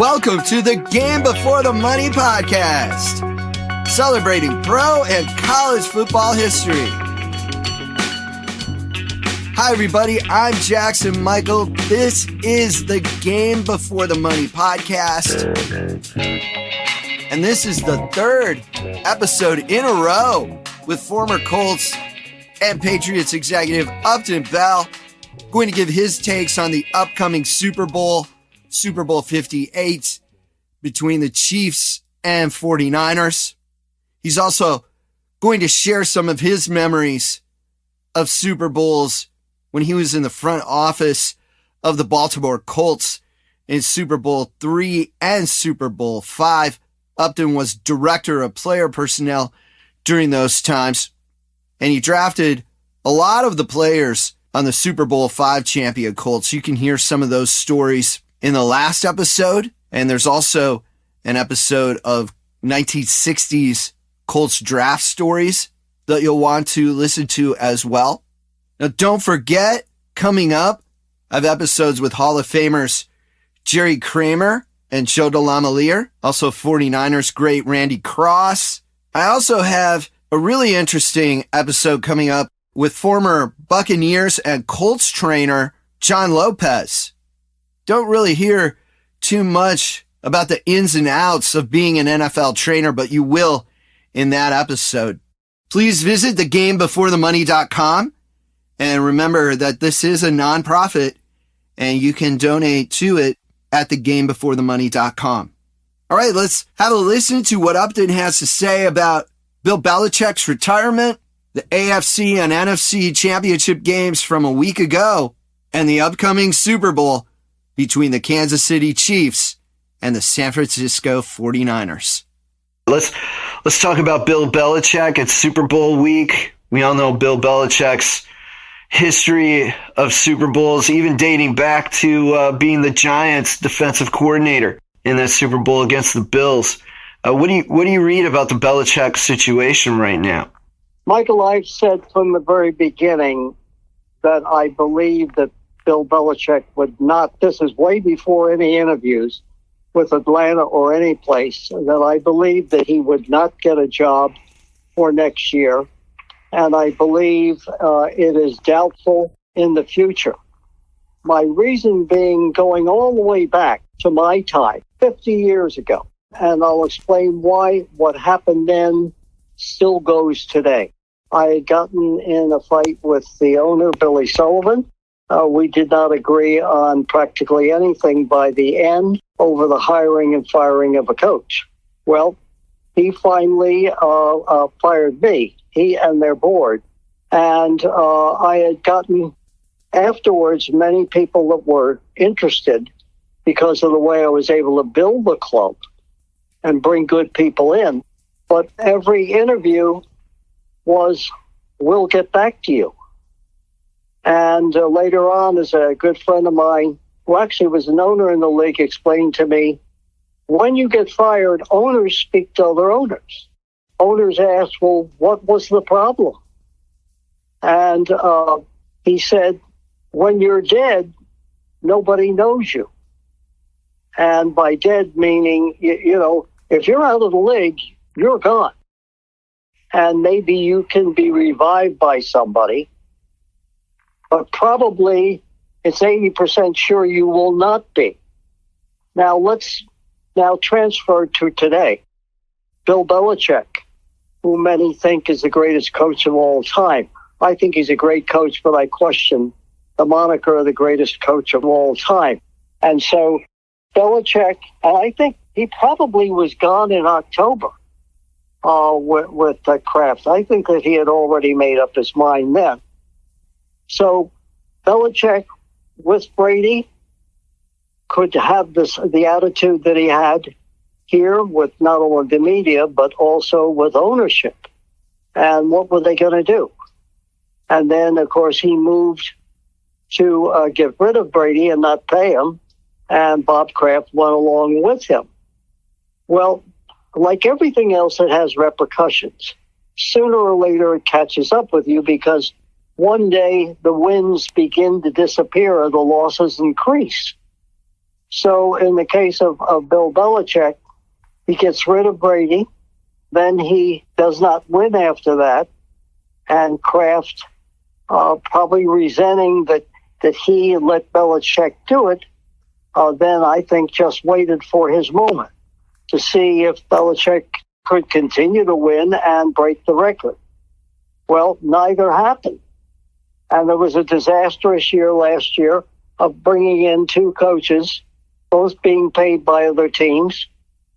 Welcome to the Game Before the Money podcast, celebrating pro and college football history. Hi, everybody. I'm Jackson Michael. This is the Game Before the Money podcast, and this is the third episode in a row with former Colts and Patriots executive Upton Bell, going to give his takes on the upcoming Super Bowl 58 between the Chiefs and 49ers. He's also going to share some of his memories of Super Bowls when he was in the front office of the Baltimore Colts in Super Bowl III and Super Bowl V. Upton was director of player personnel during those times, and he drafted a lot of the players on the Super Bowl V champion Colts. You can hear some of those stories in the last episode, and there's also an episode of 1960s Colts draft stories that you'll want to listen to as well. Now, don't forget, coming up, I have episodes with Hall of Famers Jerry Kramer and Joe DeLamielleure, also 49ers great Randy Cross. I also have a really interesting episode coming up with former Buccaneers and Colts trainer John Lopez. Don't really hear too much about the ins and outs of being an NFL trainer, but you will in that episode. Please visit thegamebeforethemoney.com, and remember that this is a nonprofit and you can donate to it at thegamebeforethemoney.com. All right, let's have a listen to what Upton has to say about Bill Belichick's retirement, the AFC and NFC championship games from a week ago, and the upcoming Super Bowl between the Kansas City Chiefs and the San Francisco 49ers. Let's talk about Bill Belichick. It's Super Bowl week. We all know Bill Belichick's history of Super Bowls, even dating back to being the Giants' defensive coordinator in that Super Bowl against the Bills. What do you read about the Belichick situation right now? Michael, I've said from the very beginning that I believe that Bill Belichick would not, this is way before any interviews with Atlanta or any place, that I believe that he would not get a job for next year. And I believe it is doubtful in the future. My reason being going all the way back to my time, 50 years ago. And I'll explain why what happened then still goes today. I had gotten in a fight with the owner, Billy Sullivan. We did not agree on practically anything by the end over the hiring and firing of a coach. Well, he finally fired me, he and their board. And I had gotten afterwards many people that were interested because of the way I was able to build the club and bring good people in. But every interview was, we'll get back to you. And later on, as a good friend of mine, who actually was an owner in the league, explained to me, when you get fired, owners speak to other owners. Owners ask, well, what was the problem? And he said, when you're dead, nobody knows you. And by dead meaning, you know, if you're out of the league, you're gone. And maybe you can be revived by somebody, but probably it's 80% sure you will not be. Now let's transfer to today. Bill Belichick, who many think is the greatest coach of all time. I think he's a great coach, but I question the moniker of the greatest coach of all time. And so Belichick, and I think he probably was gone in October with Kraft. I think that he had already made up his mind then. So Belichick with Brady could have the attitude that he had here with not only the media, but also with ownership. And what were they going to do? And then, of course, he moved to get rid of Brady and not pay him, and Bob Kraft went along with him. Well, like everything else that has repercussions, sooner or later it catches up with you because one day the wins begin to disappear and the losses increase. So in the case of Bill Belichick, he gets rid of Brady. Then he does not win after that. And Kraft, probably resenting that he let Belichick do it, then I think just waited for his moment to see if Belichick could continue to win and break the record. Well, neither happened. And there was a disastrous year last year of bringing in two coaches, both being paid by other teams,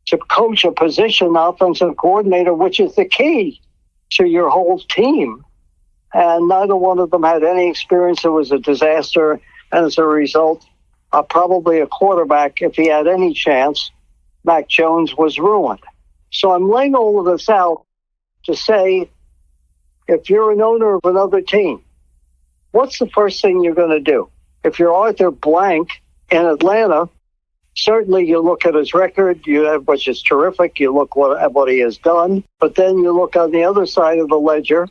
to coach a position, offensive coordinator, which is the key to your whole team. And neither one of them had any experience. It was a disaster. And as a result, probably a quarterback, if he had any chance, Mac Jones, was ruined. So I'm laying all of this out to say, if you're an owner of another team, what's the first thing you're going to do? If you're Arthur Blank in Atlanta, certainly you look at his record, which is terrific. You look at what he has done. But then you look on the other side of the ledger,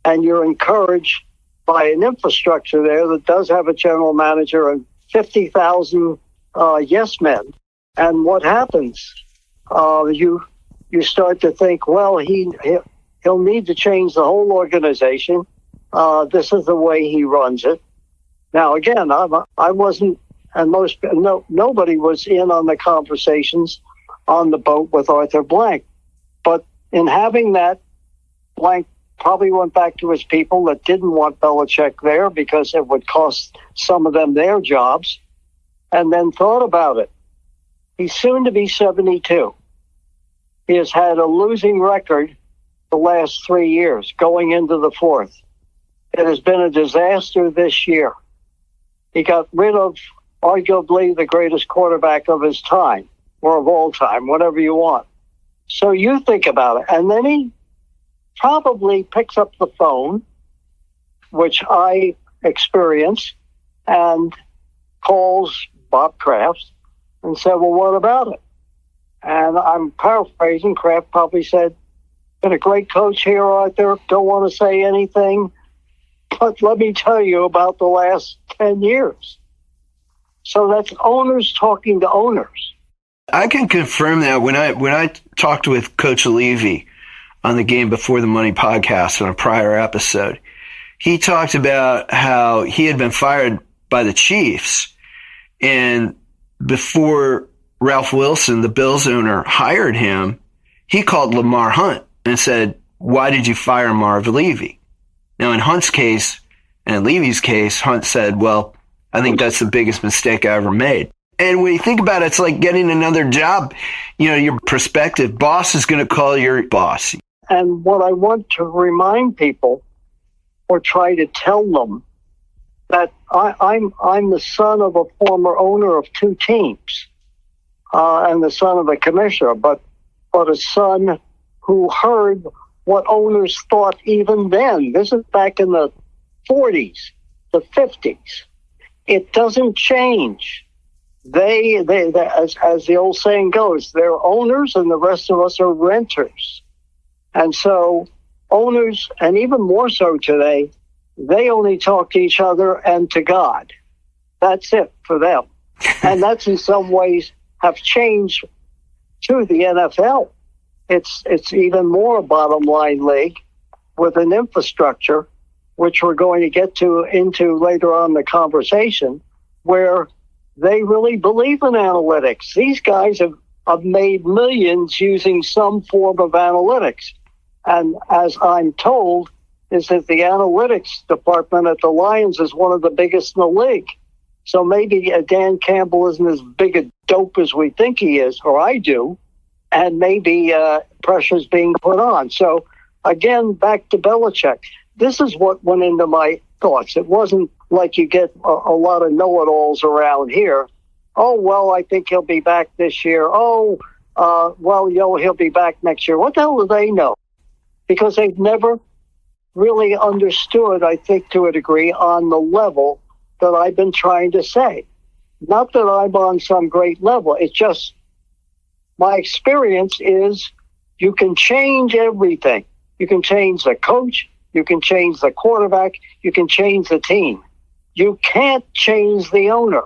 and you're encouraged by an infrastructure there that does have a general manager and 50,000 yes men. And what happens? You start to think, well, he'll need to change the whole organization. This is the way he runs it. Now, again, I wasn't, and nobody was in on the conversations on the boat with Arthur Blank. But in having that, Blank probably went back to his people that didn't want Belichick there because it would cost some of them their jobs, and then thought about it. He's soon to be 72. He has had a losing record the last 3 years, going into the fourth. It has been a disaster this year. He got rid of arguably the greatest quarterback of his time, or of all time, whatever you want. So you think about it. And then he probably picks up the phone, which I experienced, and calls Bob Kraft and said, well, what about it? And I'm paraphrasing. Kraft probably said, been a great coach here, Arthur. Don't want to say anything, but let me tell you about the last 10 years. So that's owners talking to owners. I can confirm that when I talked with Coach Levy on the Game Before the Money podcast on a prior episode, he talked about how he had been fired by the Chiefs, and before Ralph Wilson, the Bills owner, hired him, he called Lamar Hunt and said, why did you fire Marv Levy? Now, in Hunt's case and in Levy's case, Hunt said, well, I think that's the biggest mistake I ever made. And when you think about it, it's like getting another job. Your prospective boss is going to call your boss. And what I want to remind people, or try to tell them, that I'm the son of a former owner of two teams, and the son of a commissioner, but a son who heard what owners thought even then. This is back in the 40s, the 50s. It doesn't change. They as the old saying goes, they're owners and the rest of us are renters. And so owners, and even more so today, they only talk to each other and to God. That's it for them. And that's in some ways have changed to the NFL. It's even more a bottom line league with an infrastructure, which we're going to get into later on in the conversation, where they really believe in analytics. These guys have made millions using some form of analytics. And as I'm told, is that the analytics department at the Lions is one of the biggest in the league. So maybe Dan Campbell isn't as big a dope as we think he is, or I do, and maybe pressure's being put on. So again, back to Belichick. This is what went into my thoughts. It wasn't like you get a lot of know-it-alls around here. Oh, well, I think he'll be back this year. Oh, he'll be back next year. What the hell do they know? Because they've never really understood, I think, to a degree, on the level that I've been trying to say. Not that I'm on some great level. It's just my experience is you can change everything. You can change the coach. You can change the quarterback. You can change the team. You can't change the owner.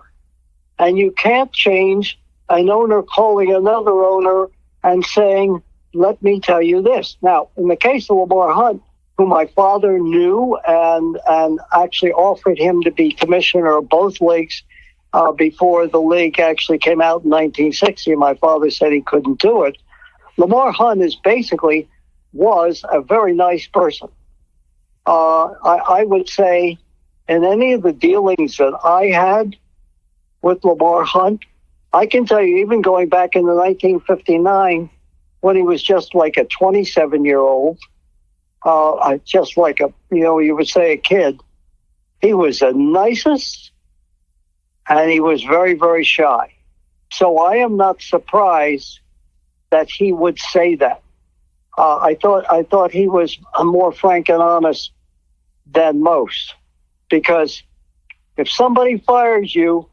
And you can't change an owner calling another owner and saying, let me tell you this. Now, in the case of Lamar Hunt, who my father knew and actually offered him to be commissioner of both leagues before the league actually came out in 1960, my father said he couldn't do it. Lamar Hunt was a very nice person. I would say in any of the dealings that I had with Lamar Hunt, I can tell you, even going back into 1959, when he was just like a 27-year-old, just like you would say a kid, he was the nicest, and he was very, very shy. So I am not surprised that he would say that. I thought he was more frank and honest than most, because if somebody fires you,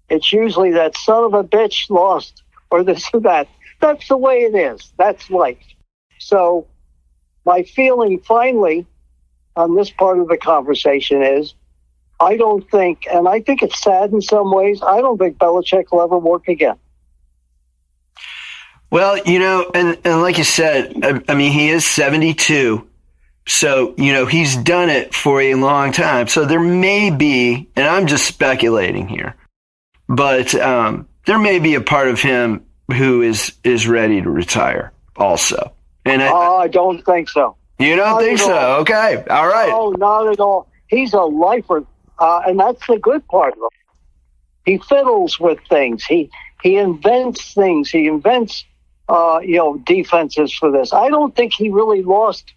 it's usually that son of a bitch lost or this or that. That's the way it is. That's life. So my feeling finally on this part of the conversation is I don't think, and I think it's sad in some ways, I don't think Belichick will ever work again. Well, and like you said, I mean, he is 72. So, he's done it for a long time. So there may be, and I'm just speculating here, but there may be a part of him who is ready to retire also. And I don't think so. You don't think so? Okay. All right. No, not at all. He's a lifer, and that's the good part of him. He fiddles with things. He invents things. He invents defenses for this. I don't think he really lost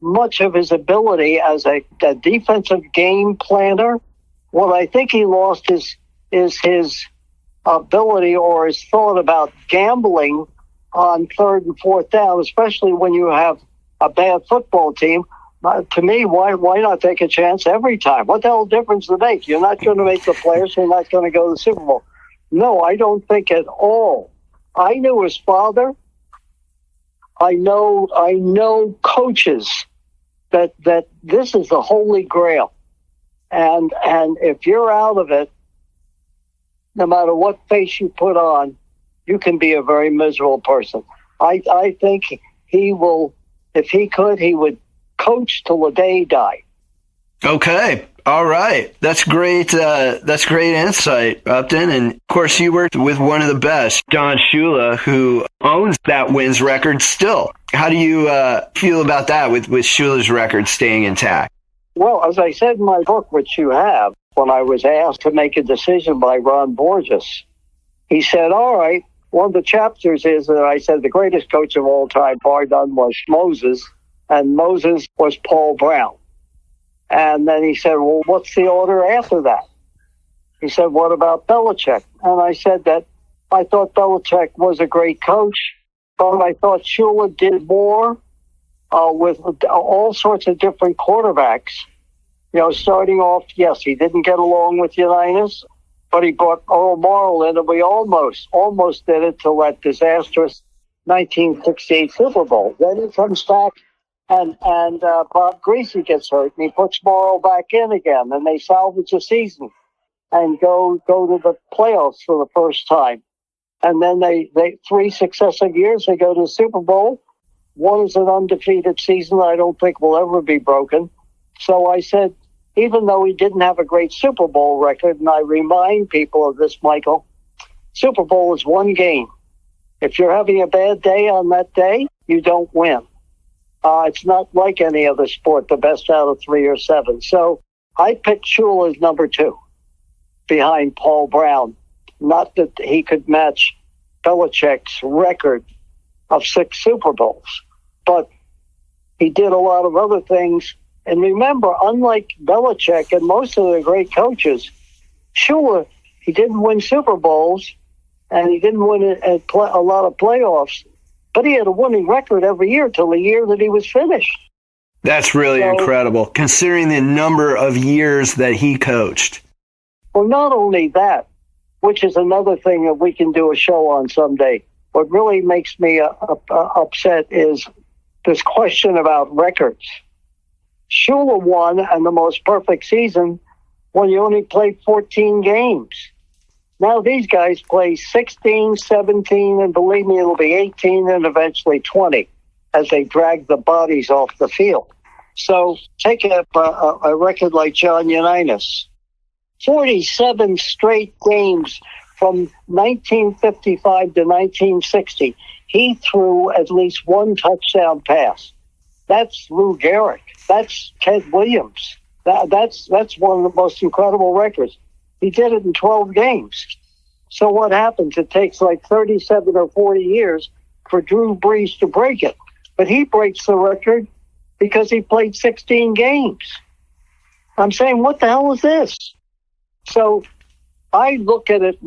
much of his ability as a defensive game planner. What I think he lost is his ability or his thought about gambling on third and fourth down, especially when you have a bad football team. To me, why not take a chance every time? What the hell difference does it make? You're not going to make the players. You're not going to go to the Super Bowl. No, I don't think at all. I knew his father. I know coaches that this is the holy grail. And if you're out of it, no matter what face you put on, you can be a very miserable person. I think he will, if he could, he would coach till the day he died. Okay. All right. That's great. That's great insight, Upton. And of course, you worked with one of the best, Don Shula, who owns that wins record still. How do you feel about that with Shula's record staying intact? Well, as I said in my book, which you have, when I was asked to make a decision by Ron Borges, he said, all right, one of the chapters is that I said the greatest coach of all time, bar none, was Moses, and Moses was Paul Brown. And then he said, well, what's the order after that? He said, what about Belichick? And I said that I thought Belichick was a great coach, but I thought Shula did more with all sorts of different quarterbacks. Starting off, yes, he didn't get along with Unitas, but he brought Earl Morrall in, and we almost did it till that disastrous 1968 Super Bowl. Then he comes back, and Bob Greasy gets hurt, and he puts Morrall back in again, and they salvage the season and go to the playoffs for the first time. And then they 3 successive years, they go to the Super Bowl. One is an undefeated season I don't think will ever be broken. So I said, even though he didn't have a great Super Bowl record, and I remind people of this, Michael, Super Bowl is one game. If you're having a bad day on that day, you don't win. It's not like any other sport, the best out of 3 or 7. So I picked Shula as number 2 behind Paul Brown. Not that he could match Belichick's record of 6 Super Bowls, but he did a lot of other things. And remember, unlike Belichick and most of the great coaches, Shula, he didn't win Super Bowls and he didn't win a lot of playoffs, but he had a winning record every year till the year that he was finished. That's really incredible, considering the number of years that he coached. Well, not only that, which is another thing that we can do a show on someday. What really makes me upset is this question about records. Shula won and the most perfect season when you only played 14 games. Now these guys play 16, 17, and believe me, it'll be 18 and eventually 20 as they drag the bodies off the field. So take a record like John Unitas. 47 straight games from 1955 to 1960. He threw at least one touchdown pass. That's Lou Gehrig. That's Ted Williams. That's one of the most incredible records. He did it in 12 games. So what happens? It takes like 37 or 40 years for Drew Brees to break it. But he breaks the record because he played 16 games. I'm saying, what the hell is this? So I look at it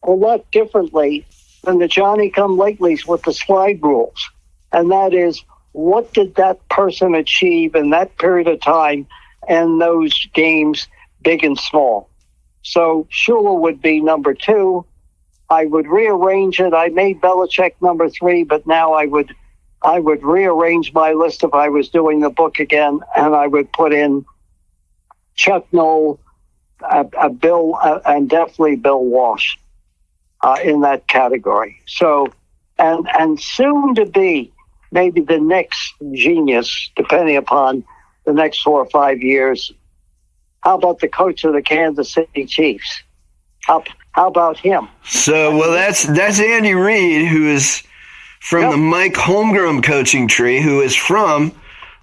a lot differently than the Johnny-come-latelys with the slide rules. And that is, what did that person achieve in that period of time and those games, big and small? So Shula would be number 2. I would rearrange it. I made Belichick number 3, but now I would rearrange my list if I was doing the book again, and I would put in Chuck Noll, Bill, and definitely Bill Walsh in that category. So, and soon to be maybe the next genius, depending upon the next 4 or 5 years. How about the coach of the Kansas City Chiefs? How about him? So, well, that's Andy Reid, who is from the Mike Holmgren coaching tree, who is from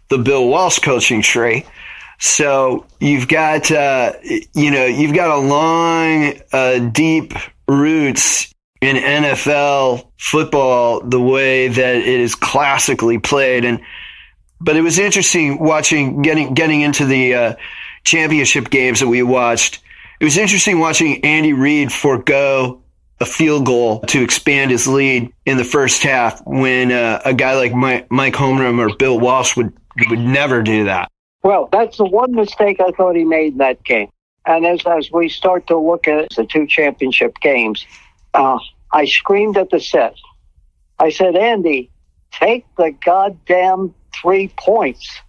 the Bill Walsh coaching tree. So you've got, you've got a long, deep roots in NFL football, the way that it is classically played. But it was interesting getting into the championship games that we watched. It was interesting watching Andy Reid forego a field goal to expand his lead in the first half when a guy like Mike Holmgren or Bill Walsh would never do that. Well, that's the one mistake I thought he made in that game. And as we start to look at the 2 championship games, I screamed at the set. I said, Andy, take the goddamn 3 points.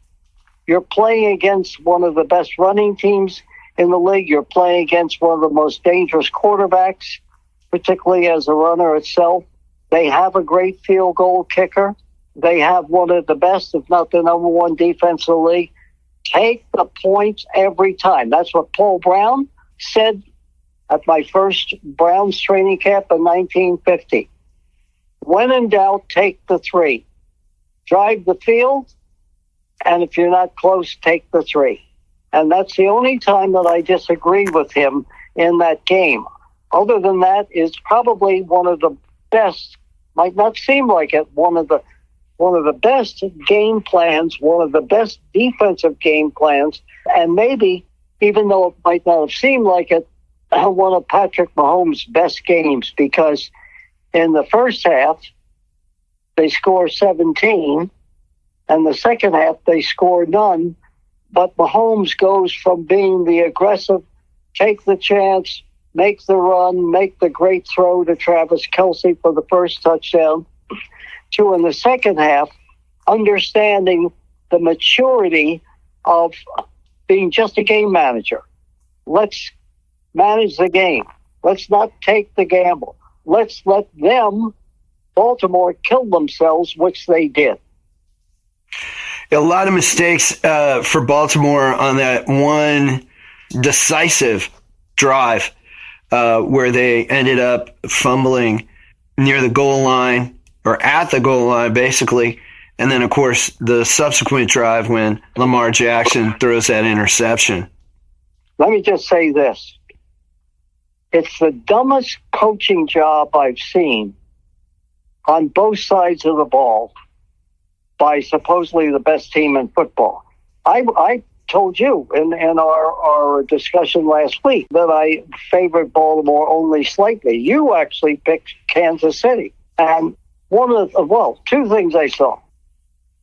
You're playing against one of the best running teams in the league. You're playing against one of the most dangerous quarterbacks, particularly as a runner itself. They have a great field goal kicker. They have one of the best, if not the number 1 defense in the league. Take the points every time. That's what Paul Brown said at my first Browns training camp in 1950. When in doubt, take the 3. Drive the field, and if you're not close, take the 3. And that's the only time that I disagree with him in that game. Other than that, it's probably one of the best, might not seem like it, one of the best game plans, one of the best defensive game plans, and maybe, even though it might not have seemed like it, one of Patrick Mahomes' best games, because in the first half, they score 17, and the second half, they score none, but Mahomes goes from being the aggressive, take the chance, make the run, make the great throw to Travis Kelce for the first touchdown, to, in the second half, understanding the maturity of being just a game manager. Let's manage the game. Let's not take the gamble. Let's let them, Baltimore, kill themselves, which they did. A lot of mistakes for Baltimore on that one decisive drive where they ended up fumbling near the goal line, or at the goal line, basically. And then, of course, the subsequent drive when Lamar Jackson throws that interception. Let me just say this. It's the dumbest coaching job I've seen on both sides of the ball by supposedly the best team in football. I told you in our discussion last week that I favored Baltimore only slightly. You actually picked Kansas City. And two things I saw.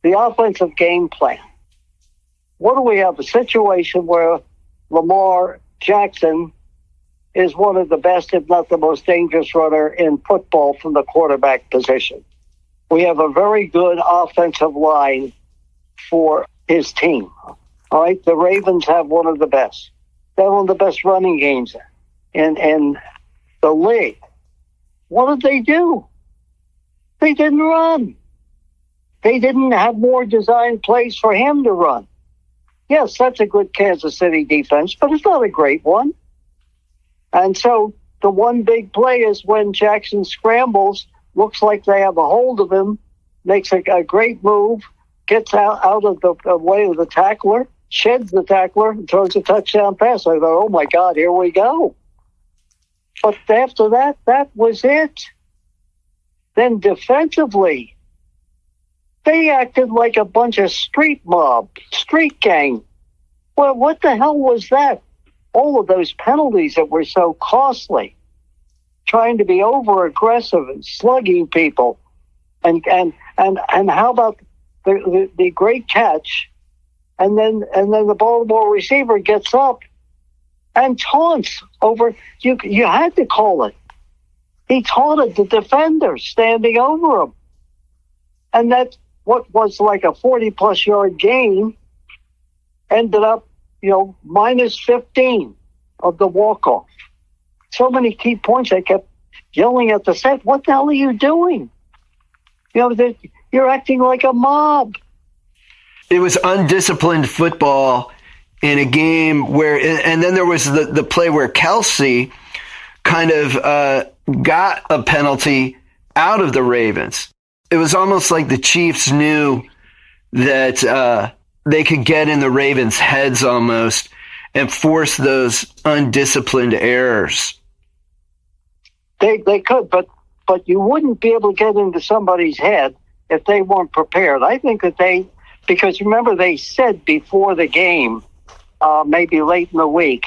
The offensive game plan. What do we have? A situation where Lamar Jackson is one of the best, if not the most dangerous runner in football from the quarterback position. We have a very good offensive line for his team. All right, the Ravens have one of the best. They have one of the best running games in the league. What did they do? They didn't run. They didn't have more designed plays for him to run. Yes, that's a good Kansas City defense, but it's not a great one. And so the one big play is when Jackson scrambles, looks like they have a hold of him, makes a great move, gets out of the way of the tackler, sheds the tackler, and throws a touchdown pass. I thought, oh my God, here we go. But after that, that was it. Then defensively, they acted like a bunch of street gang. Well, what the hell was that? All of those penalties that were so costly, trying to be over aggressive and slugging people, and how about the great catch, and then the Baltimore receiver gets up and taunts over. You had to call it. He taunted the defender standing over him, and that what was like a 40-plus yard gain ended up, minus 15 of the walk-off. So many key points. I kept yelling at the set, what the hell are you doing? You're acting like a mob. It was undisciplined football in a game where, and then there was the play where Kelsey kind of got a penalty out of the Ravens. It was almost like the Chiefs knew that they could get in the Ravens' heads almost and force those undisciplined errors. They could, but you wouldn't be able to get into somebody's head if they weren't prepared. I think that because remember they said before the game, maybe late in the week,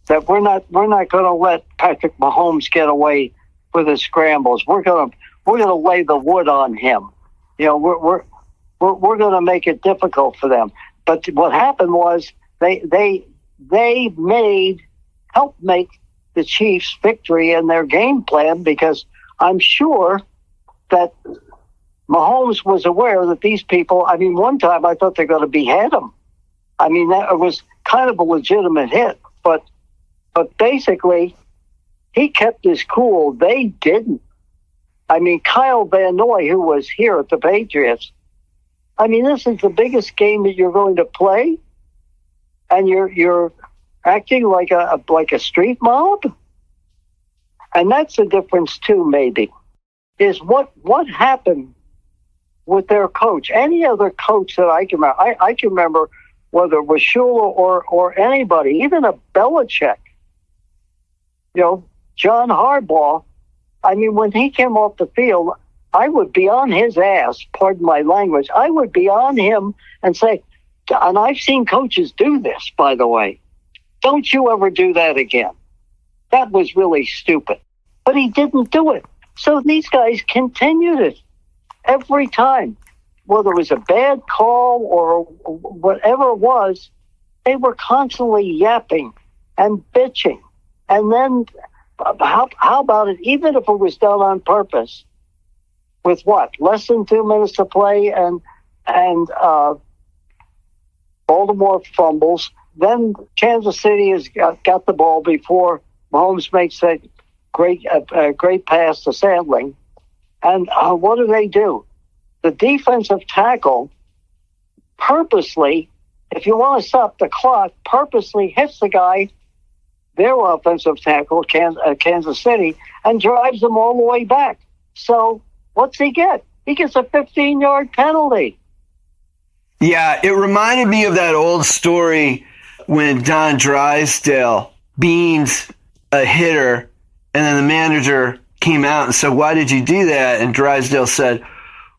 that we're not going to let Patrick Mahomes get away with his scrambles. We're going to lay the wood on him. We're going to make it difficult for them. But what happened was they helped make the Chiefs' victory in their game plan, because I'm sure that Mahomes was aware that these people, one time I thought they're going to behead him. That was kind of a legitimate hit, but basically he kept his cool. They didn't. Kyle Van Noy, who was here at the Patriots, this is the biggest game that you're going to play, and you're acting like a street mob. And that's the difference too, maybe, is what happened with their coach. Any other coach that I can remember, I can remember whether it was Shula or anybody, even a Belichick, John Harbaugh. When he came off the field, I would be on his ass, pardon my language. I would be on him and say, and I've seen coaches do this, by the way, don't you ever do that again. That was really stupid. But he didn't do it. So these guys continued it every time. Whether it was a bad call or whatever it was, they were constantly yapping and bitching. And then how about it, even if it was done on purpose, with less than 2 minutes to play and Baltimore fumbles, then Kansas City has got the ball before Mahomes makes that great pass to Sandling. And what do? The defensive tackle purposely, if you want to stop the clock, purposely hits the guy, their offensive tackle, Kansas City, and drives them all the way back. So what's he get? He gets a 15-yard penalty. Yeah, it reminded me of that old story when Don Drysdale beans a hitter, and then the manager came out and said, "Why did you do that?" And Drysdale said,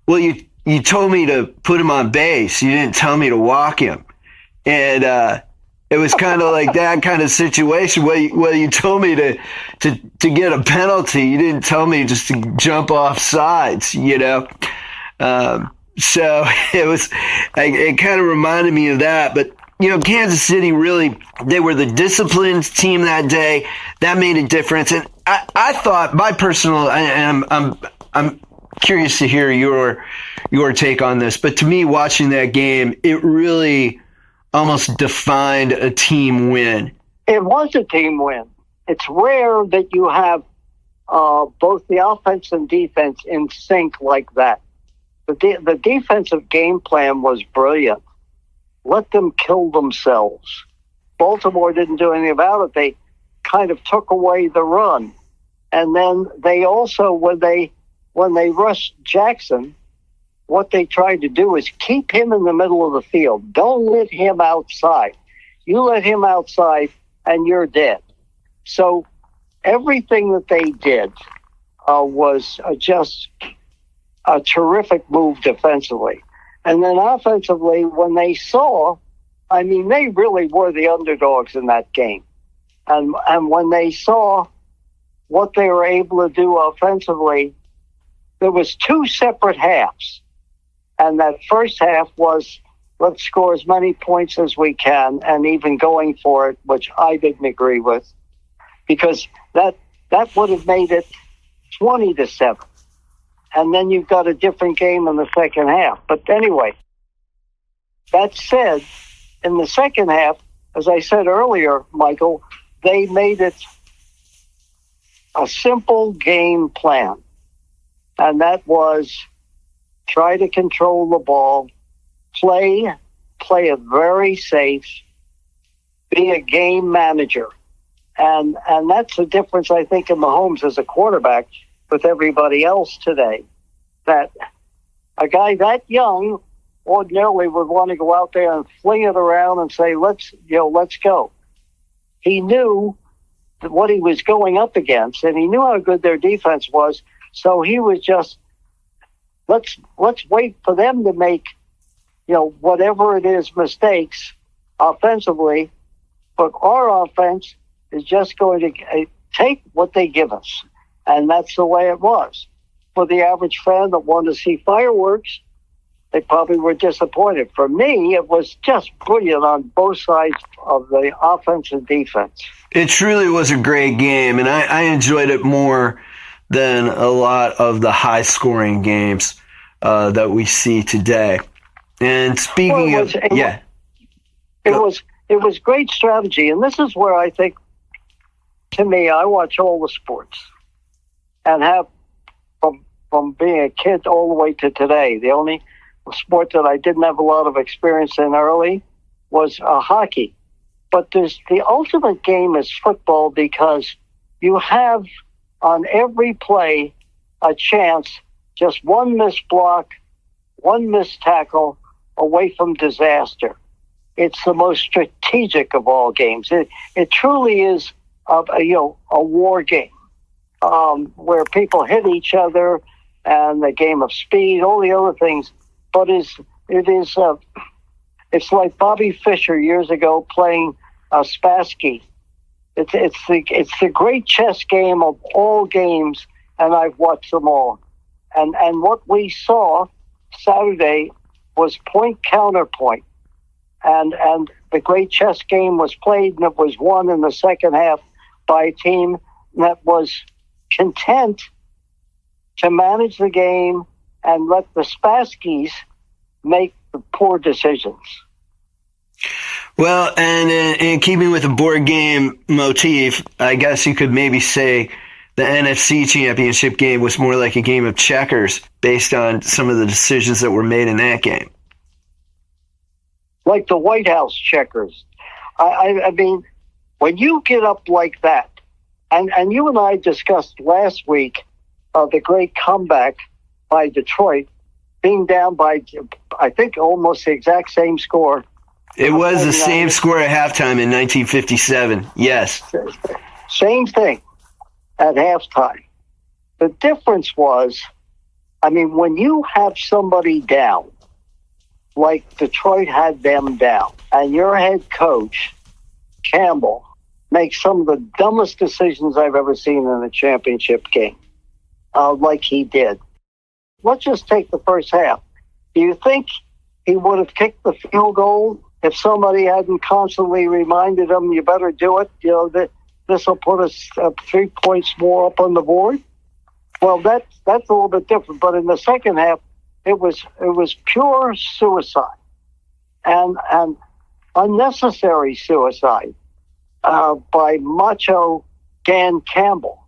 "Well, you told me to put him on base. You didn't tell me to walk him." And it was kind of like that kind of situation. Well, you told me to get a penalty. You didn't tell me just to jump off sides, So it kind of reminded me of that. But, Kansas City really, they were the disciplined team that day. That made a difference. And I thought, my personal, and I'm curious to hear your take on this, but to me, watching that game, it really almost defined a team win. It was a team win. It's rare that you have both the offense and defense in sync like that. The defensive game plan was brilliant. Let them kill themselves. Baltimore didn't do anything about it. They kind of took away the run. And then they also, when they rushed Jackson, what they tried to do is keep him in the middle of the field. Don't let him outside. You let him outside, and you're dead. So everything that they did was just a terrific move defensively. And then offensively, when they saw, I mean, they really were the underdogs in that game. And when they saw what they were able to do offensively, there was two separate halves. And that first half was, let's score as many points as we can, and even going for it, which I didn't agree with, because that would have made it 20-7. And then you've got a different game in the second half. But anyway, that said, in the second half, as I said earlier, Michael, they made it a simple game plan. And that was try to control the ball, play it very safe, be a game manager. And that's the difference, I think, in Mahomes as a quarterback with everybody else today. That a guy that young ordinarily would want to go out there and fling it around and say, let's go. He knew what he was going up against, and he knew how good their defense was. So he was just, let's wait for them to make, whatever it is, mistakes offensively. But our offense is just going to take what they give us. And that's the way it was. For the average fan that wanted to see fireworks, they probably were disappointed. For me, it was just brilliant on both sides of the offense and defense. It truly was a great game, and I enjoyed it more than a lot of the high-scoring games that we see today. And speaking it was great strategy, and this is where I think, to me, I watch all the sports and have from being a kid all the way to today. The only sport that I didn't have a lot of experience in early was hockey. But the ultimate game is football, because you have on every play a chance, just one missed block, one missed tackle away from disaster. It's the most strategic of all games. It truly is a war game where people hit each other, and the game of speed, all the other things. But it's like Bobby Fischer years ago playing Spassky. It's the great chess game of all games, and I've watched them all. And what we saw Saturday was point counterpoint, and the great chess game was played, and it was won in the second half by a team that was content to manage the game and let the Spasskys make the poor decisions. Well, and in keeping with the board game motif, I guess you could maybe say the NFC Championship game was more like a game of checkers based on some of the decisions that were made in that game. Like the White House checkers. I mean, when you get up like that, and you and I discussed last week the great comeback by Detroit, being down by, I think, almost the exact same score. It was the same score at halftime in 1957, yes. Same thing at halftime. The difference was, I mean, when you have somebody down, like Detroit had them down, and your head coach, Campbell, makes some of the dumbest decisions I've ever seen in a championship game, like he did. Let's just take the first half. Do you think he would have kicked the field goal if somebody hadn't constantly reminded him, you better do it, that this will put us 3 points more up on the board? Well, that's a little bit different. But in the second half, it was pure suicide and unnecessary suicide by Macho Dan Campbell.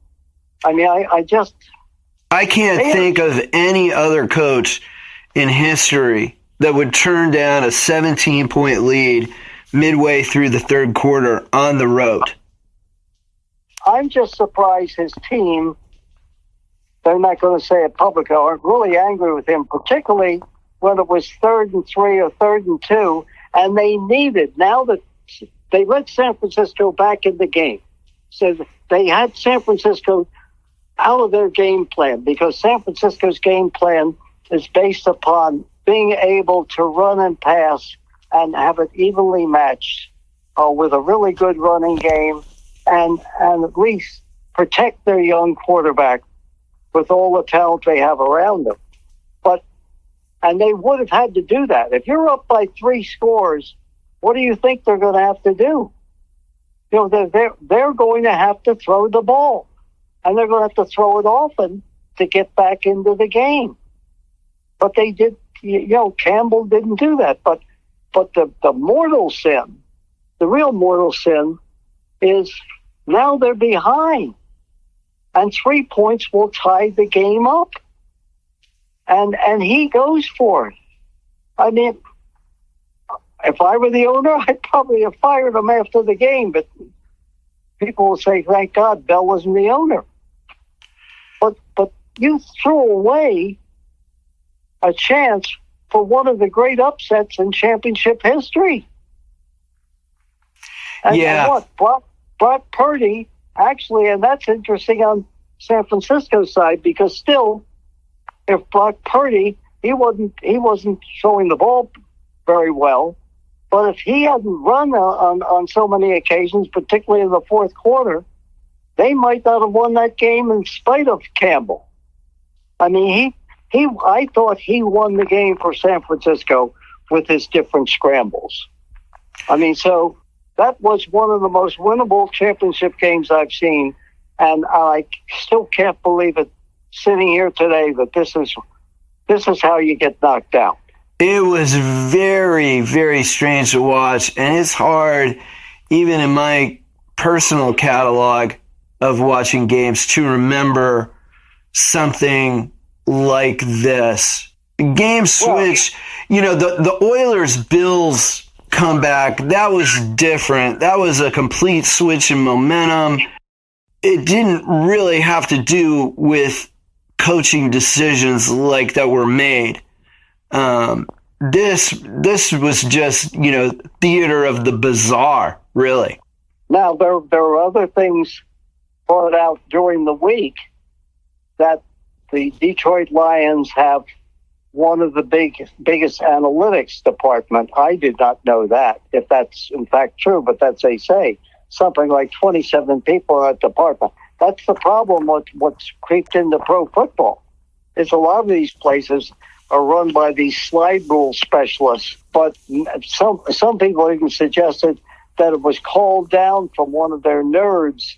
I mean, I can't think of any other coach in history that would turn down a 17-point lead midway through the third quarter on the road. I'm just surprised his team, they're not going to say it publicly, are really angry with him, particularly when it was 3rd and 3 or 3rd and 2, and they needed, now that they let San Francisco back in the game. So they had San Francisco out of their game plan, because San Francisco's game plan is based upon being able to run and pass and have it evenly matched with a really good running game and at least protect their young quarterback with all the talent they have around them. And they would have had to do that. If you're up by 3 scores, what do you think they're going to have to do? You know, they're going to have to throw the ball, and they're going to have to throw it often to get back into the game. But they did. You know, Campbell didn't do that. But the mortal sin, the real mortal sin, is now they're behind, and 3 points will tie the game up. And he goes for it. I mean, if I were the owner, I'd probably have fired him after the game. But people will say, thank God Bell wasn't the owner. But you threw away a chance for one of the great upsets in championship history. And Brock Purdy, actually, and that's interesting on San Francisco's side, because still, if Brock Purdy, he wasn't throwing the ball very well, but if he hadn't run on so many occasions, particularly in the fourth quarter, they might not have won that game in spite of Campbell. I mean, I thought he won the game for San Francisco with his different scrambles. I mean, so that was one of the most winnable championship games I've seen, and I still can't believe it sitting here today that this is how you get knocked out. It was very, very strange to watch, and it's hard, even in my personal catalog of watching games, to remember something like this. Game switch, you know, the Oilers-Bills comeback, that was different. That was a complete switch in momentum. It didn't really have to do with coaching decisions like that were made. This was just, you know, theater of the bizarre, really. Now, there are other things brought out during the week that the Detroit Lions have one of the biggest analytics department. I did not know that, if that's in fact true, but that's they say. Something like 27 people in that department. That's the problem with what's creeped into pro football. Is a lot of these places are run by these slide rule specialists, but some people even suggested that it was called down from one of their nerds,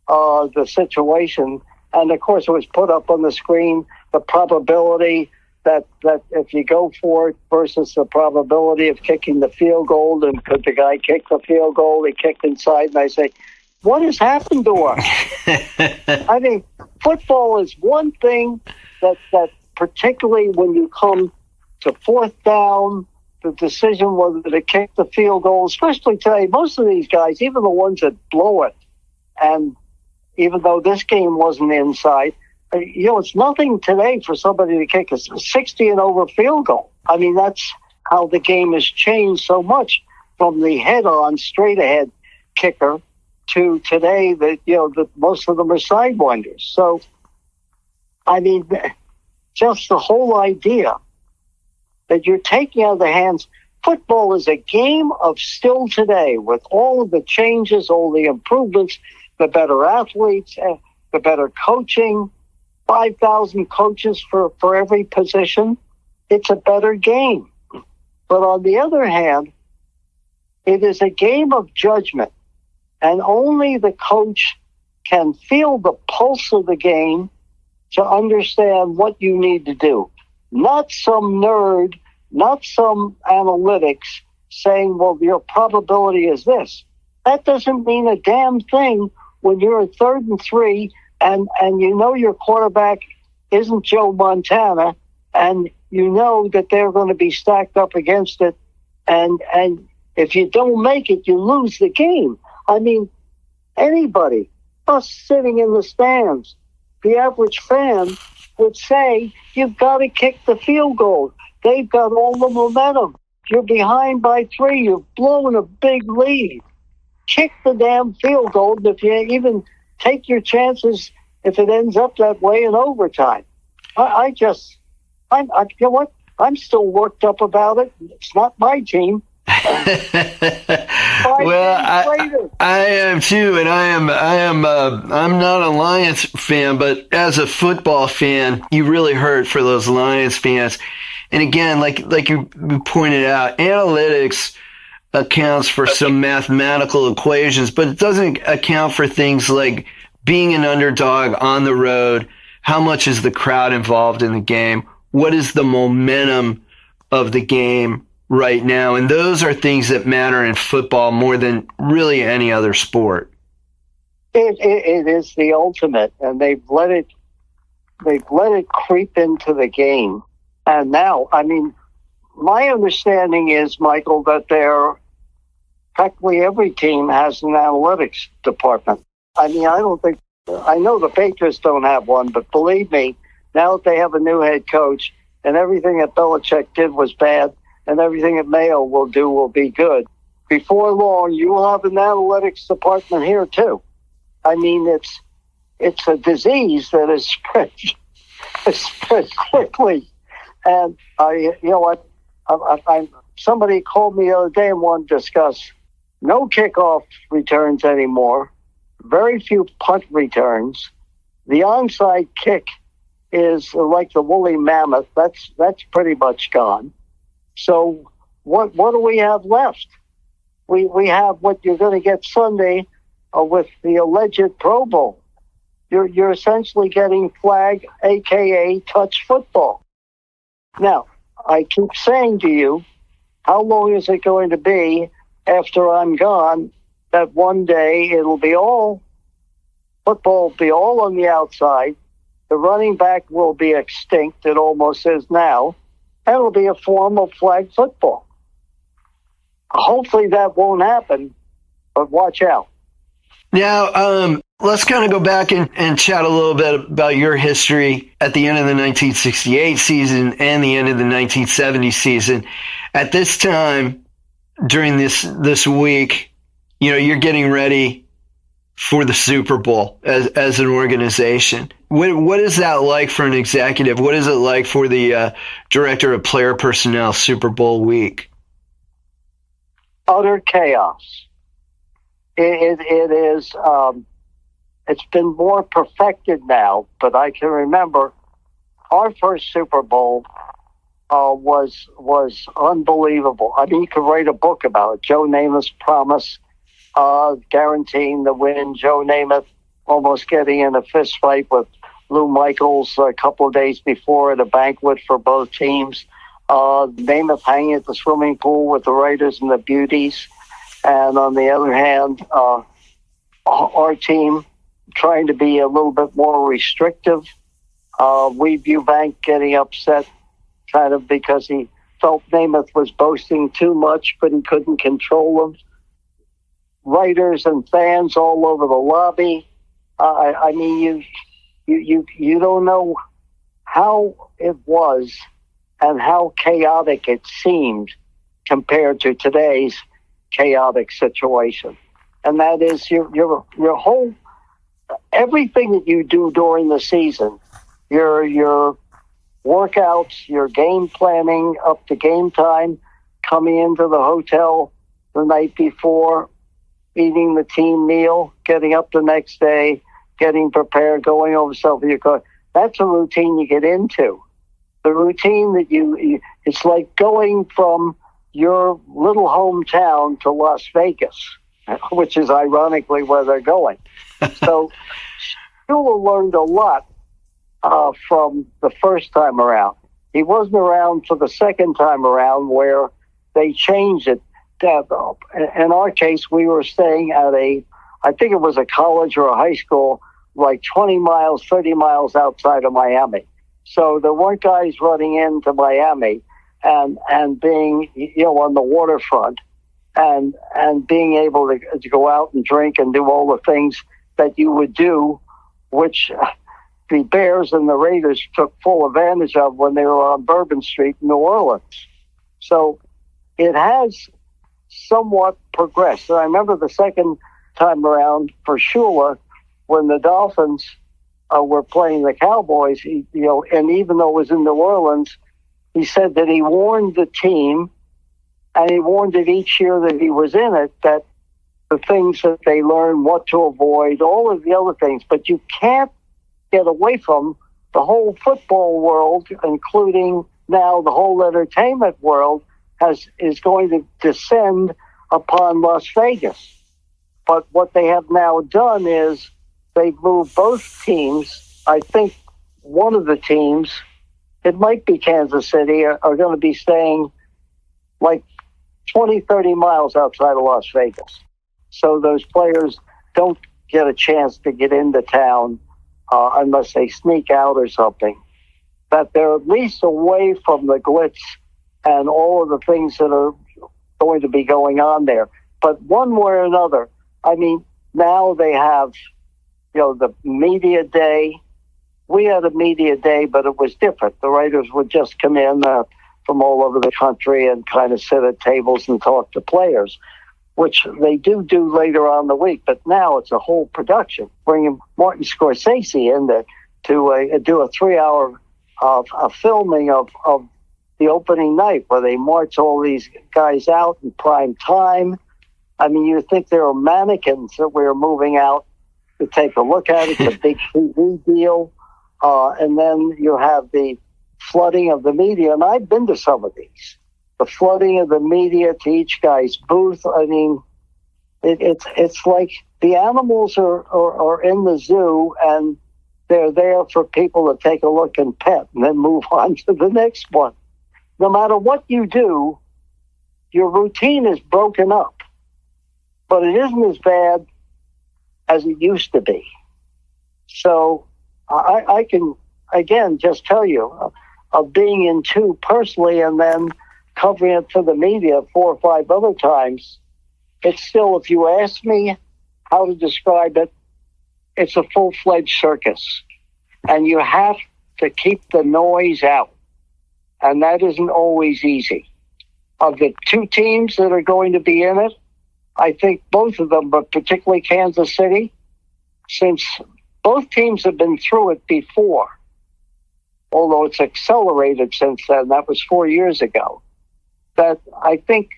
the situation, and of course it was put up on the screen, the probability that if you go for it versus the probability of kicking the field goal, and could the guy kick the field goal, he kicked inside, and I say, what has happened to us? I mean, football is one thing that particularly when you come to fourth down, the decision whether to kick the field goal, especially today, most of these guys, even the ones that blow it, and even though this game wasn't inside, you know, it's nothing today for somebody to kick a 60 and over field goal. I mean, that's how the game has changed so much from the head-on, straight-ahead kicker to today that, you know, that most of them are sidewinders. So, I mean, just the whole idea that you're taking out of the hands. Football is a game of still today, with all of the changes, all the improvements, the better athletes, the better coaching, 5,000 coaches for every position. It's a better game. But on the other hand, it is a game of judgment, and only the coach can feel the pulse of the game to understand what you need to do. Not some nerd, not some analytics saying, well, your probability is this. That doesn't mean a damn thing when you're at 3rd and 3 and you know your quarterback isn't Joe Montana, and you know that they're going to be stacked up against it, and if you don't make it, you lose the game. I mean, anybody, us sitting in the stands, the average fan would say, you've got to kick the field goal. They've got all the momentum. You're behind by 3. You've blown a big lead. Kick the damn field goal. If you even take your chances, if it ends up that way in overtime. You know what? I'm still worked up about it. It's not my team. Well, I am too, and I'm not a Lions fan, but as a football fan, you really hurt for those Lions fans. And again, like you pointed out, analytics accounts for some mathematical equations, but it doesn't account for things like being an underdog on the road. How much is the crowd involved in the game? What is the momentum of the game right now? And those are things that matter in football more than really any other sport. It is the ultimate, and they've let it creep into the game. And now, I mean, my understanding is, Michael, that practically every team has an analytics department. I mean, I know the Patriots don't have one, but believe me, now that they have a new head coach and everything that Belichick did was bad and everything that Mayo will do will be good, before long you will have an analytics department here too. I mean, it's a disease that is spread quickly. And you know what? Somebody called me the other day and wanted to discuss no kickoff returns anymore, very few punt returns. The onside kick is like the woolly mammoth. That's pretty much gone. So what do we have left? We have what you're going to get Sunday with the alleged Pro Bowl. You're essentially getting flag, a.k.a. touch football. Now, I keep saying to you, how long is it going to be after I'm gone that one day football will be all on the outside, the running back will be extinct, it almost is now, and it'll be a form of flag football. Hopefully that won't happen, but watch out. Now, let's kind of go back and chat a little bit about your history at the end of the 1968 season and the end of the 1970 season. At this time, during this week, you know, you're getting ready for the Super Bowl as an organization. What is that like for an executive? What is it like for the director of player personnel Super Bowl week? Utter chaos. It is. It's been more perfected now, but I can remember our first Super Bowl was unbelievable. I mean, you could write a book about it. Joe Namath's promise, guaranteeing the win. Joe Namath almost getting in a fist fight with Lou Michaels a couple of days before at a banquet for both teams. Namath hanging at the swimming pool with the Raiders and the Beauties. And on the other hand, our team trying to be a little bit more restrictive. Weed Eubank getting upset kind of because he felt Namath was boasting too much, but he couldn't control them. Writers and fans all over the lobby. I mean, you don't know how it was and how chaotic it seemed compared to today's chaotic situation. And that is your whole, everything that you do during the season, your workouts, your game planning up to game time, coming into the hotel the night before, eating the team meal, getting up the next day, getting prepared, going over stuff with your car. That's a routine you get into. The routine that it's like going from your little hometown to Las Vegas, which is ironically where they're going. So Shula learned a lot from the first time around. He wasn't around for the second time around where they changed it. In our case, we were staying at I think it was a college or a high school like 20 miles, 30 miles outside of Miami. So there weren't guys running into Miami and being, on the waterfront and being able to go out and drink and do all the things that you would do, which the Bears and the Raiders took full advantage of when they were on Bourbon Street in New Orleans. So it has somewhat progressed. And I remember the second time around for Shula, when the Dolphins were playing the Cowboys, and even though it was in New Orleans, he said that he warned the team, and he warned it each year that he was in it, that the things that they learned, what to avoid, all of the other things. But you can't get away from the whole football world, including now the whole entertainment world, is going to descend upon Las Vegas. But what they have now done is they've moved both teams. I think one of the teams, it might be Kansas City, are going to be staying like 20, 30 miles outside of Las Vegas. So those players don't get a chance to get into town unless they sneak out or something. That they're at least away from the glitz and all of the things that are going to be going on there. But one way or another, I mean, now they have, the media day. We had a media day, but it was different. The writers would just come in from all over the country and kind of sit at tables and talk to players, which they do later on in the week. But now it's a whole production, bringing Martin Scorsese in to do a 3-hour filming of the opening night, where they march all these guys out in prime time. I mean, you think there are mannequins that we're moving out to take a look at. It's a big TV deal. And then you have the flooding of the media. And I've been to some of these. The flooding of the media to each guy's booth. I mean, it's like the animals are in the zoo, and they're there for people to take a look and pet and then move on to the next one. No matter what you do, your routine is broken up. But it isn't as bad as it used to be. So I can, again, just tell you, of being in two personally and then covering it for the media 4 or 5 other times, it's still, if you ask me how to describe it, it's a full-fledged circus. And you have to keep the noise out. And that isn't always easy. Of the 2 teams that are going to be in it, I think both of them, but particularly Kansas City, since both teams have been through it before, although it's accelerated since then, that was 4 years ago, that I think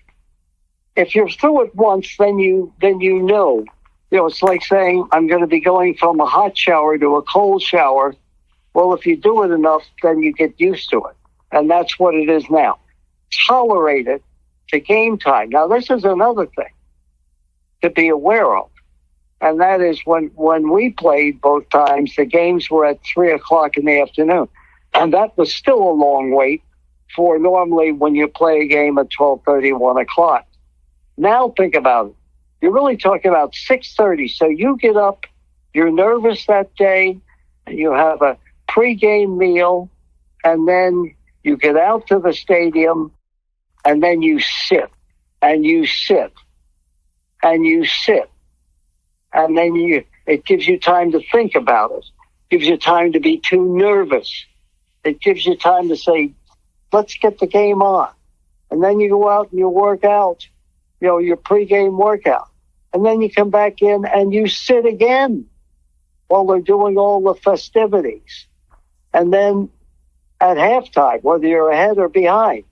if you're through it once, then you know. It's like saying, I'm going to be going from a hot shower to a cold shower. Well, if you do it enough, then you get used to it. And that's what it is now. Tolerate it to game time. Now, this is another thing to be aware of. And that is when we played both times, the games were at 3 o'clock in the afternoon. And that was still a long wait for normally when you play a game at 12:30, 1 o'clock. Now think about it. You're really talking about 6:30. So you get up, you're nervous that day, and you have a pregame meal, and then you get out to the stadium, and then you sit, and you sit, and you sit. And then it gives you time to think about it. It gives you time to be too nervous. It gives you time to say, let's get the game on. And then you go out and you work out, your pregame workout. And then you come back in and you sit again while they're doing all the festivities. And then at halftime, whether you're ahead or behind,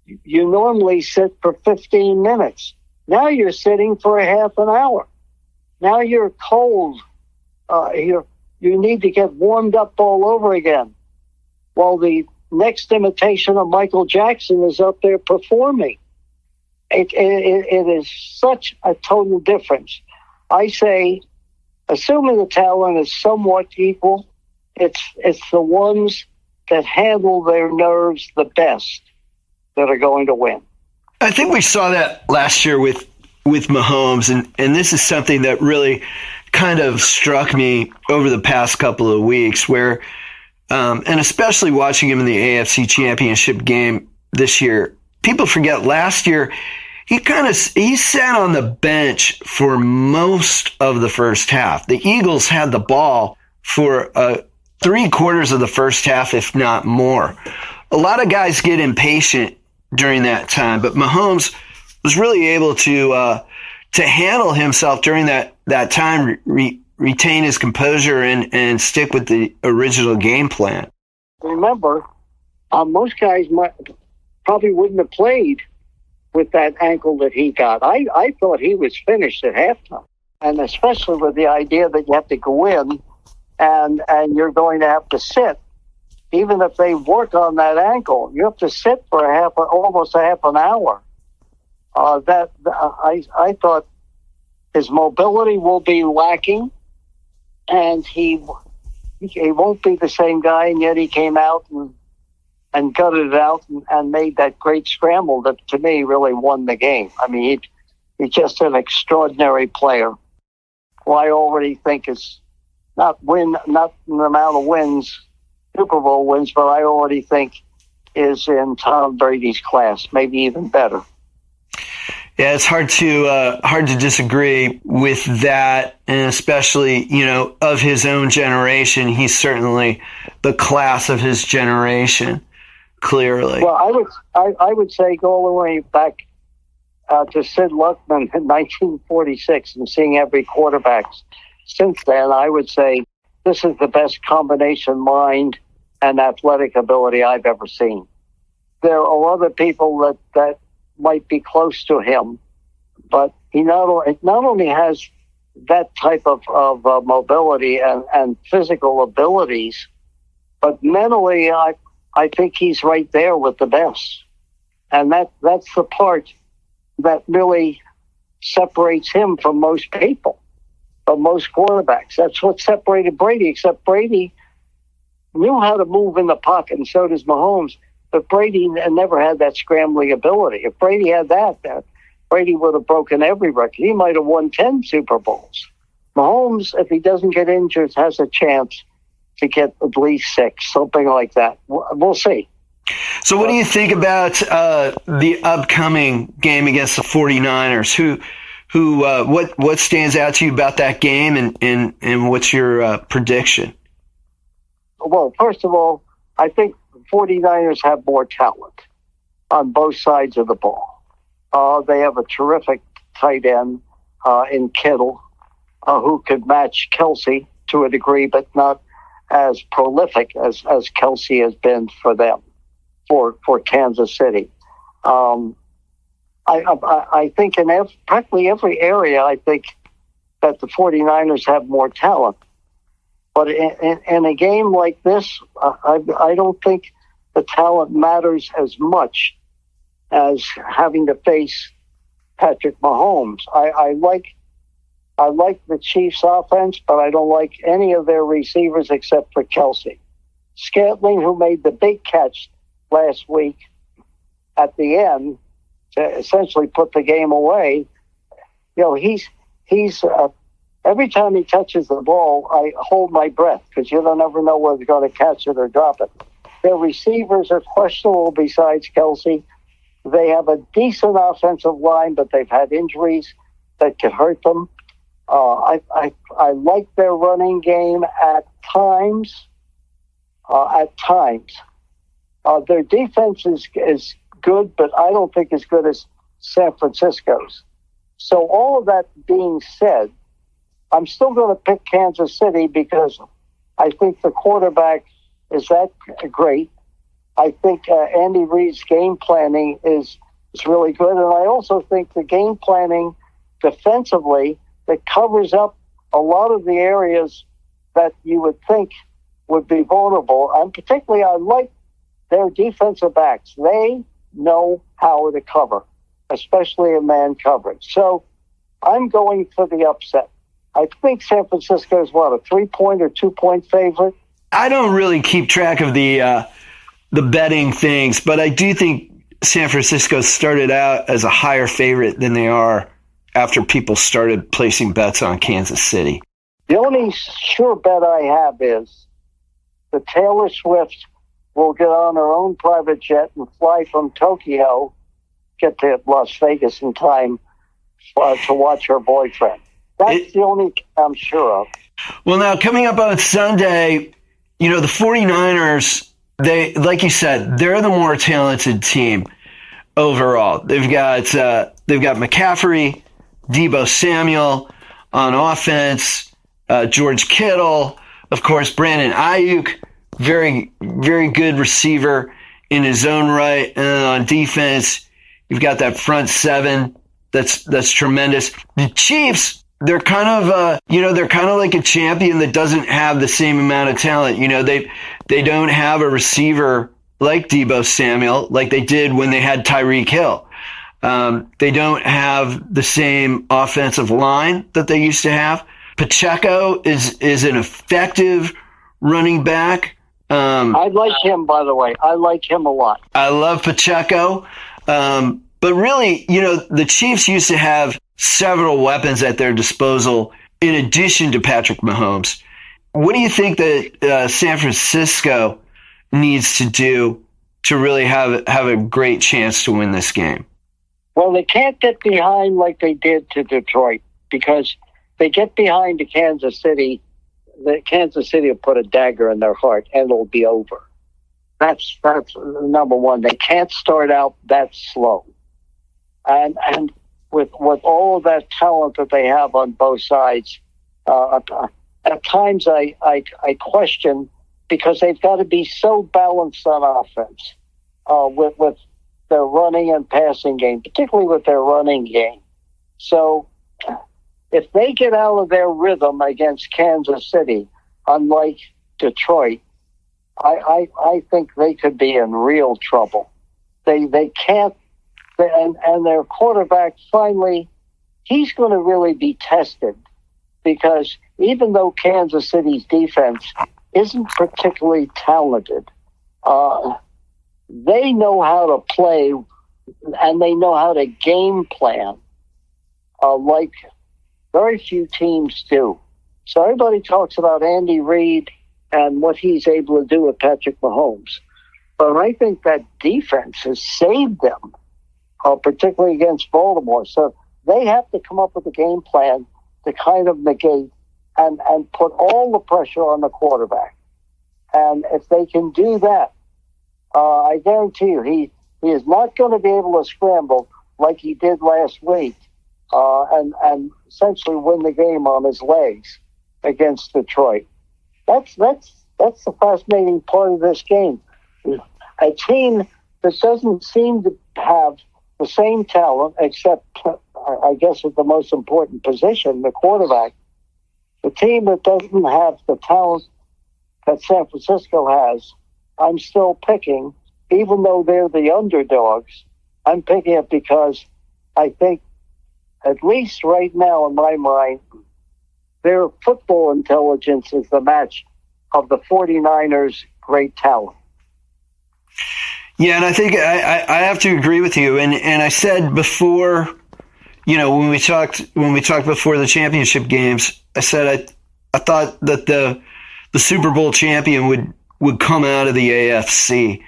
you normally sit for 15 minutes. Now you're sitting for a half an hour. Now you're cold. You need to get warmed up all over again while the next imitation of Michael Jackson is up there performing. It is such a total difference. I say, assuming the talent is somewhat equal, it's the ones that handle their nerves the best that are going to win. I think we saw that last year with Mahomes, and this is something that really kind of struck me over the past couple of weeks where, and especially watching him in the AFC Championship game this year, people forget last year he sat on the bench for most of the first half. The Eagles had the ball for 3/4 of the first half, if not more. A lot of guys get impatient during that time, but Mahomes was really able to handle himself during that time, retain his composure and stick with the original game plan. Remember, most guys probably wouldn't have played with that ankle that he got. I thought he was finished at halftime, and especially with the idea that you have to go in and you're going to have to sit. Even if they work on that ankle, you have to sit for almost a half an hour. I thought his mobility will be lacking, and he won't be the same guy. And yet he came out and gutted it out and made that great scramble that, to me, really won the game. I mean, he's just an extraordinary player, who I already think is not an amount of wins, Super Bowl wins, but I already think is in Tom Brady's class, maybe even better. Yeah, it's hard to disagree with that, and especially, of his own generation, he's certainly the class of his generation. Clearly. Well, I would say go all the way back to Sid Luckman in 1946 and seeing every quarterback since then. I would say this is the best combination mind and athletic ability I've ever seen. There are other people that might be close to him, but he not only has that type of mobility and physical abilities, but mentally, I think he's right there with the best. And that's the part that really separates him from most people, from most quarterbacks. That's what separated Brady, except Brady knew how to move in the pocket, and so does Mahomes. But Brady never had that scrambling ability. If Brady had that Brady would have broken every record. He might have won 10 Super Bowls. Mahomes, if he doesn't get injured, has a chance to get at least 6, something like that. We'll see. So what do you think about the upcoming game against the 49ers? What stands out to you about that game, and what's your prediction? Well, first of all, I think the 49ers have more talent on both sides of the ball. They have a terrific tight end in Kittle who could match Kelsey to a degree, but not as prolific as Kelsey has been for them, for Kansas City. I think in practically every area, I think that the 49ers have more talent. But in a game like this, I don't think the talent matters as much as having to face Patrick Mahomes. I like the Chiefs' offense, but I don't like any of their receivers except for Kelsey. Scantling, who made the big catch last week at the end to essentially put the game away, he's every time he touches the ball, I hold my breath because you don't ever know whether they're going to catch it or drop it. Their receivers are questionable besides Kelsey. They have a decent offensive line, but they've had injuries that could hurt them. I like their running game at times. Their defense is good, but I don't think as good as San Francisco's. So all of that being said, I'm still going to pick Kansas City because I think the quarterback is that great. I think Andy Reid's game planning is really good. And I also think the game planning defensively that covers up a lot of the areas that you would think would be vulnerable. And particularly, I like their defensive backs. They know how to cover, especially in man coverage. So I'm going for the upset. I think San Francisco is, a 3-point or 2-point favorite? I don't really keep track of the betting things, but I do think San Francisco started out as a higher favorite than they are after people started placing bets on Kansas City. The only sure bet I have is that Taylor Swift will get on her own private jet and fly from Tokyo, get to Las Vegas in time to watch her boyfriend. That's the only I'm sure of. Well, now, coming up on Sunday, the 49ers, they, like you said, they're the more talented team overall. They've got McCaffrey, Deebo Samuel on offense, George Kittle, of course, Brandon Ayuk, very, very good receiver in his own right. And then on defense, you've got that front seven that's tremendous. The Chiefs, they're kind of like a champion that doesn't have the same amount of talent. They don't have a receiver like Deebo Samuel like they did when they had Tyreek Hill. They don't have the same offensive line that they used to have. Pacheco is an effective running back. I like him, by the way. I like him a lot. I love Pacheco. But really, the Chiefs used to have several weapons at their disposal in addition to Patrick Mahomes. What do you think that San Francisco needs to do to really have a great chance to win this game? Well, they can't get behind like they did to Detroit, because they get behind to Kansas City, the Kansas City will put a dagger in their heart and it'll be over. That's number one. They can't start out that slow. And with all of that talent that they have on both sides, at times I question, because they've got to be so balanced on offense with their running and passing game, particularly with their running game. So if they get out of their rhythm against Kansas City, unlike Detroit, I think they could be in real trouble. They can't, and their quarterback finally, he's going to really be tested, because even though Kansas City's defense isn't particularly talented, they know how to play and they know how to game plan like very few teams do. So everybody talks about Andy Reid and what he's able to do with Patrick Mahomes. But I think that defense has saved them, particularly against Baltimore. So they have to come up with a game plan to kind of negate and put all the pressure on the quarterback. And if they can do that, I guarantee you he is not going to be able to scramble like he did last week and essentially win the game on his legs against Detroit. That's the fascinating part of this game. A team that doesn't seem to have the same talent, except, I guess, at the most important position, the quarterback. The team that doesn't have the talent that San Francisco has, I'm still picking, even though they're the underdogs. I'm picking it because I think, at least right now in my mind, their football intelligence is the match of the 49ers' great talent. Yeah, and I think I have to agree with you. And I said before, when we talked before the championship games, I said I thought that the Super Bowl champion would come out of the AFC,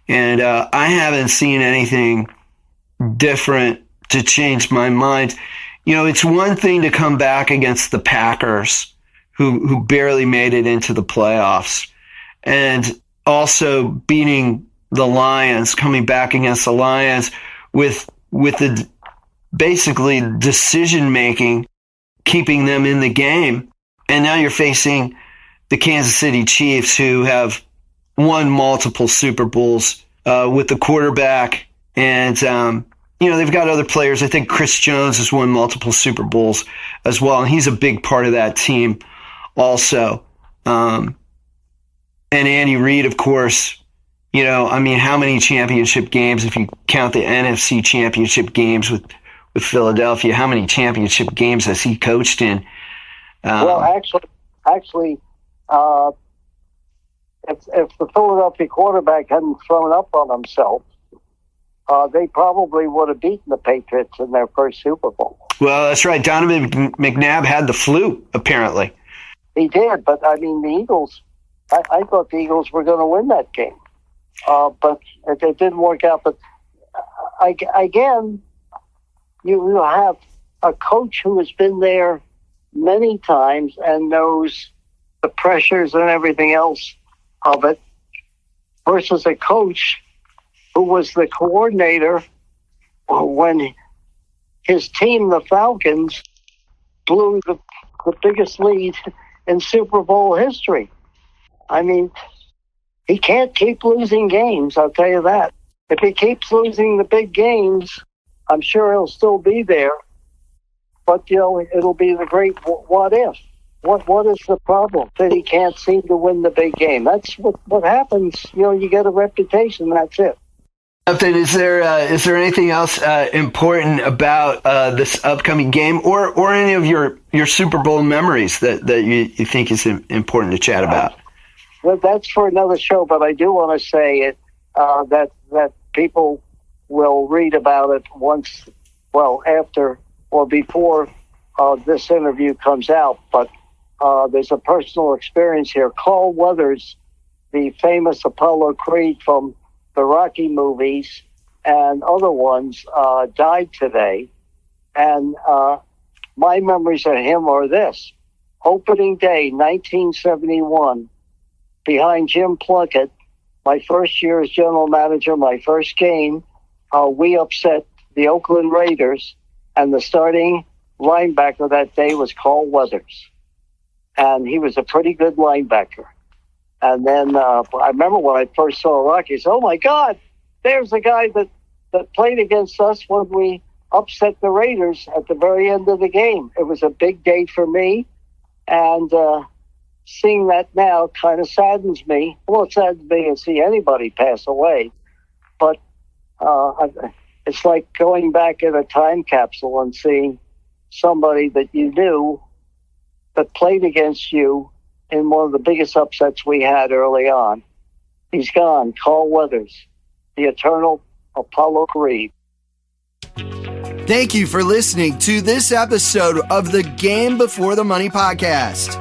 and I haven't seen anything different to change my mind. It's one thing to come back against the Packers, who barely made it into the playoffs, and also beating the Lions, coming back against the Lions with the basically decision making, keeping them in the game. And now you're facing the Kansas City Chiefs, who have won multiple Super Bowls with the quarterback, and they've got other players. I think Chris Jones has won multiple Super Bowls as well, and he's a big part of that team also. And Andy Reid, of course, how many championship games, if you count the NFC championship games with Philadelphia, how many championship games has he coached in? Well, actually, if the Philadelphia quarterback hadn't thrown up on himself, they probably would have beaten the Patriots in their first Super Bowl. Well, that's right. Donovan McNabb had the flu, apparently. He did, but I mean, the Eagles, I thought the Eagles were going to win that game. But it didn't work out. But again, you have a coach who has been there many times and knows the pressures and everything else of it versus a coach who was the coordinator when his team, the Falcons, blew the biggest lead in Super Bowl history. I mean, he can't keep losing games, I'll tell you that. If he keeps losing the big games, I'm sure he'll still be there. But, it'll be the great what if. What is the problem? That he can't seem to win the big game. That's what happens. You get a reputation, that's it. Upton, is there anything else important about this upcoming game or any of your Super Bowl memories that you think is important to chat about? Well, that's for another show, but I do want to say it that people will read about it after or before this interview comes out. But there's a personal experience here. Carl Weathers, the famous Apollo Creed from the Rocky movies and other ones, died today. And my memories of him are this. Opening day, 1971, behind Jim Plunkett, my first year as general manager, my first game, we upset the Oakland Raiders, and the starting linebacker that day was Carl Weathers. And he was a pretty good linebacker. And then I remember when I first saw Rocky, I said, oh, my God, there's the guy that played against us when we upset the Raiders at the very end of the game. It was a big day for me. And seeing that now kind of saddens me. Well, it saddens me to see anybody pass away. But it's like going back in a time capsule and seeing somebody that you knew that played against you in one of the biggest upsets we had early on. He's gone. Carl Weathers, the eternal Apollo Creed. Thank you for listening to this episode of the Game Before the Money podcast.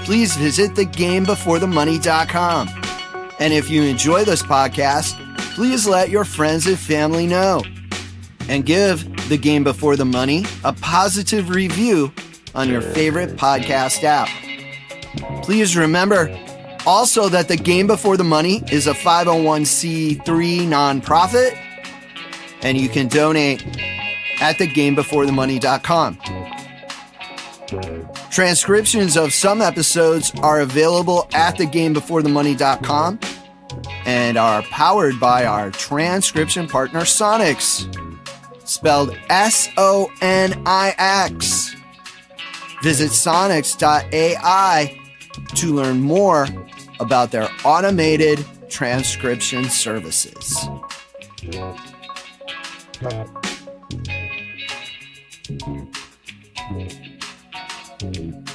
Please visit thegamebeforethemoney.com. And if you enjoy this podcast, please let your friends and family know. And give The Game Before the Money a positive review on your favorite podcast app. Please remember also that The Game Before the Money is a 501c3 nonprofit, and you can donate at thegamebeforethemoney.com. Transcriptions of some episodes are available at thegamebeforethemoney.com and are powered by our transcription partner Sonix, spelled Sonix. Visit sonix.ai to learn more about their automated transcription services. Thank you.